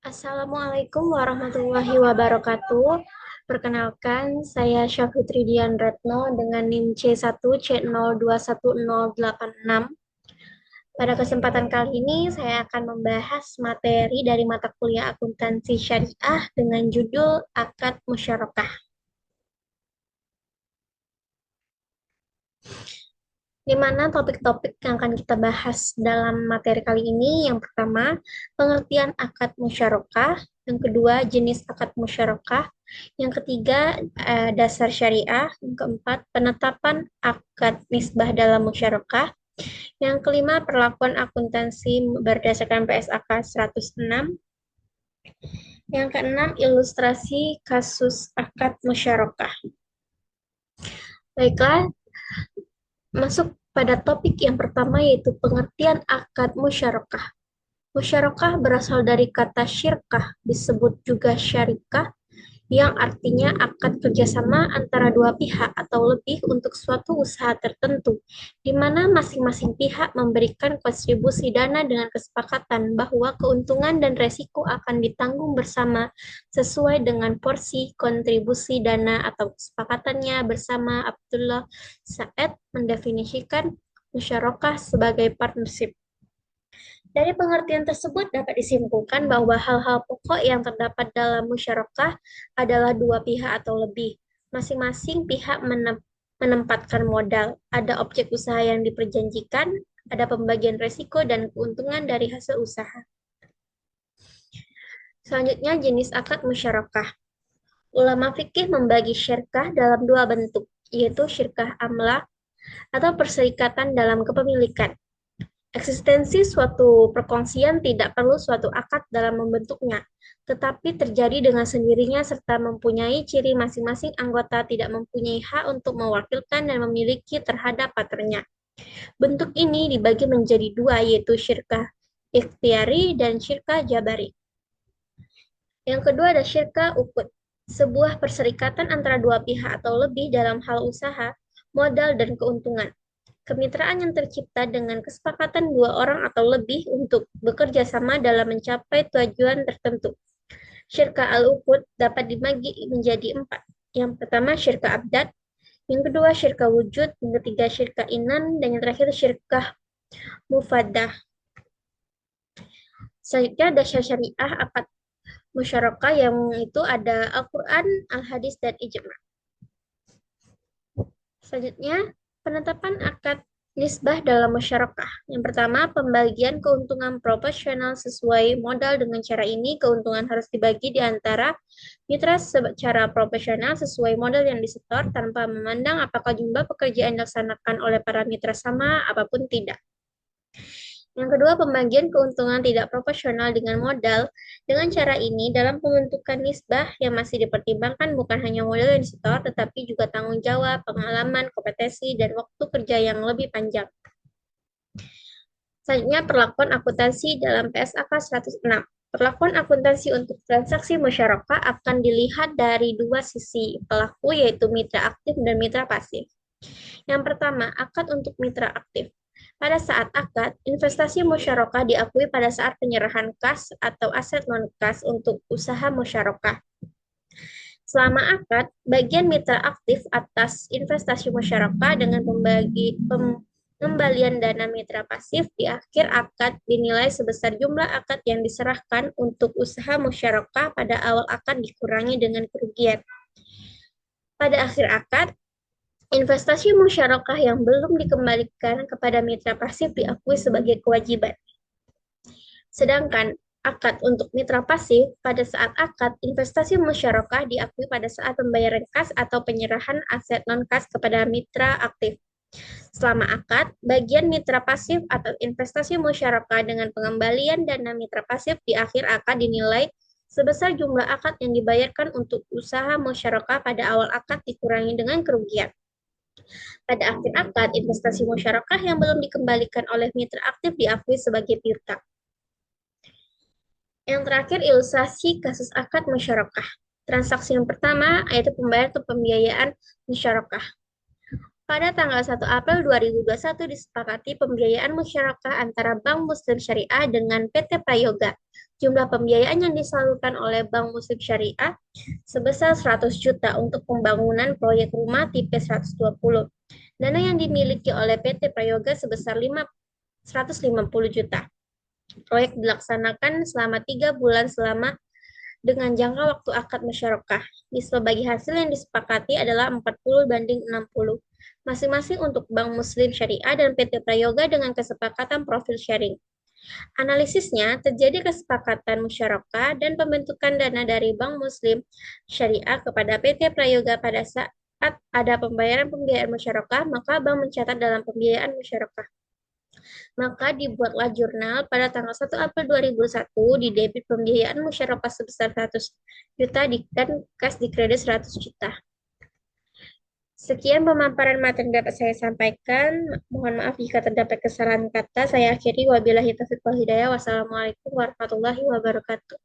Assalamualaikum warahmatullahi wabarakatuh. Perkenalkan, saya Syafitri Dian Retno dengan NIM C1 C021086. Pada kesempatan kali ini, saya akan membahas materi dari mata kuliah akuntansi syariah dengan judul Akad Musyarakah. Di mana topik-topik yang akan kita bahas dalam materi kali ini, yang pertama, pengertian akad musyarakah, yang kedua, jenis akad musyarakah, yang ketiga, dasar syariah, yang keempat, penetapan akad nisbah dalam musyarakah, yang kelima, perlakuan akuntansi berdasarkan PSAK 106, yang keenam, ilustrasi kasus akad musyarakah. Baiklah, masuk pada topik yang pertama yaitu pengertian akad musyarakah. Musyarakah berasal dari kata syirkah, disebut juga syarikah, yang artinya akad kerjasama antara dua pihak atau lebih untuk suatu usaha tertentu, di mana masing-masing pihak memberikan kontribusi dana dengan kesepakatan bahwa keuntungan dan resiko akan ditanggung bersama sesuai dengan porsi kontribusi dana atau kesepakatannya bersama. Abdullah Said mendefinisikan musyarakah sebagai partnership. Dari pengertian tersebut dapat disimpulkan bahwa hal-hal pokok yang terdapat dalam musyarakah adalah dua pihak atau lebih. Masing-masing pihak menempatkan modal, ada objek usaha yang diperjanjikan, ada pembagian resiko dan keuntungan dari hasil usaha. Selanjutnya, jenis akad musyarakah. Ulama fikih membagi syirkah dalam dua bentuk, yaitu syirkah amlah atau perserikatan dalam kepemilikan. Eksistensi suatu perkongsian tidak perlu suatu akad dalam membentuknya, tetapi terjadi dengan sendirinya serta mempunyai ciri masing-masing anggota tidak mempunyai hak untuk mewakilkan dan memiliki terhadap partnernya. Bentuk ini dibagi menjadi dua, yaitu syirkah ikhtiari dan syirkah jabari. Yang kedua ada syirkah uqud, sebuah perserikatan antara dua pihak atau lebih dalam hal usaha, modal, dan keuntungan. Kemitraan yang tercipta dengan kesepakatan dua orang atau lebih untuk bekerja sama dalam mencapai tujuan tertentu. Syirkah al-uqud dapat dibagi menjadi empat. Yang pertama syirkah abdad, yang kedua syirkah wujud, yang ketiga syirkah inan, dan yang terakhir syirkah mufadah. Selanjutnya dasar syariah akad musyarakah yang itu ada Al-Quran, Al-Hadis, dan Ijma'. Selanjutnya, penetapan akad nisbah dalam musyarakah. Yang pertama, pembagian keuntungan proporsional sesuai modal. Dengan cara ini, keuntungan harus dibagi di antara mitra secara proporsional sesuai modal yang disetor tanpa memandang apakah jumlah pekerjaan dilaksanakan oleh para mitra sama apapun tidak. Yang kedua, pembagian keuntungan tidak proporsional dengan modal. Dengan cara ini, dalam pembentukan nisbah yang masih dipertimbangkan bukan hanya modal yang disetor, tetapi juga tanggung jawab, pengalaman, kompetensi, dan waktu kerja yang lebih panjang. Selanjutnya, perlakuan akuntansi dalam PSAK 106. Perlakuan akuntansi untuk transaksi musyarakah akan dilihat dari dua sisi pelaku, yaitu mitra aktif dan mitra pasif. Yang pertama, akad untuk mitra aktif. Pada saat akad, investasi musyarakah diakui pada saat penyerahan kas atau aset non-kas untuk usaha musyarakah. Selama akad, bagian mitra aktif atas investasi musyarakah dengan pengembalian dana mitra pasif di akhir akad dinilai sebesar jumlah akad yang diserahkan untuk usaha musyarakah pada awal akad dikurangi dengan kerugian. Pada akhir akad, investasi musyarakah yang belum dikembalikan kepada mitra pasif diakui sebagai kewajiban. Sedangkan akad untuk mitra pasif, pada saat akad, investasi musyarakah diakui pada saat pembayaran kas atau penyerahan aset non-kas kepada mitra aktif. Selama akad, bagian mitra pasif atau investasi musyarakah dengan pengembalian dana mitra pasif di akhir akad dinilai sebesar jumlah akad yang dibayarkan untuk usaha musyarakah pada awal akad dikurangi dengan kerugian. Pada akhir akad, investasi musyarakah yang belum dikembalikan oleh mitra aktif diakui sebagai piutang. Yang terakhir, ilustrasi kasus akad musyarakah. Transaksi yang pertama yaitu pembayaran atau pembiayaan musyarakah. Pada tanggal 1 April 2021 disepakati pembiayaan musyarakah antara Bank Muslim Syariah dengan PT Prayoga. Jumlah pembiayaan yang disalurkan oleh Bank Muslim Syariah sebesar 100 juta untuk pembangunan proyek rumah tipe 120. Dana yang dimiliki oleh PT Prayoga sebesar 150 juta. Proyek dilaksanakan selama 3 bulan dengan jangka waktu akad musyarakah. Nisbah bagi hasil yang disepakati adalah 40/60, masing-masing untuk Bank Muslim Syariah dan PT Prayoga dengan kesepakatan profil sharing. Analisisnya, terjadi kesepakatan musyarakah dan pembentukan dana dari Bank Muslim Syariah kepada PT Prayoga pada saat ada pembayaran musyarakah, maka bank mencatat dalam pembiayaan musyarakah. Maka dibuatlah jurnal pada tanggal 1 April 2001 di debit pembiayaan musyarakah sebesar 100 juta dan kas di kredit 100 juta. Sekian pemaparan materi yang dapat saya sampaikan. Mohon maaf jika terdapat kesalahan kata. Saya akhiri wabillahi taufiq wal hidayah. Wassalamualaikum warahmatullahi wabarakatuh.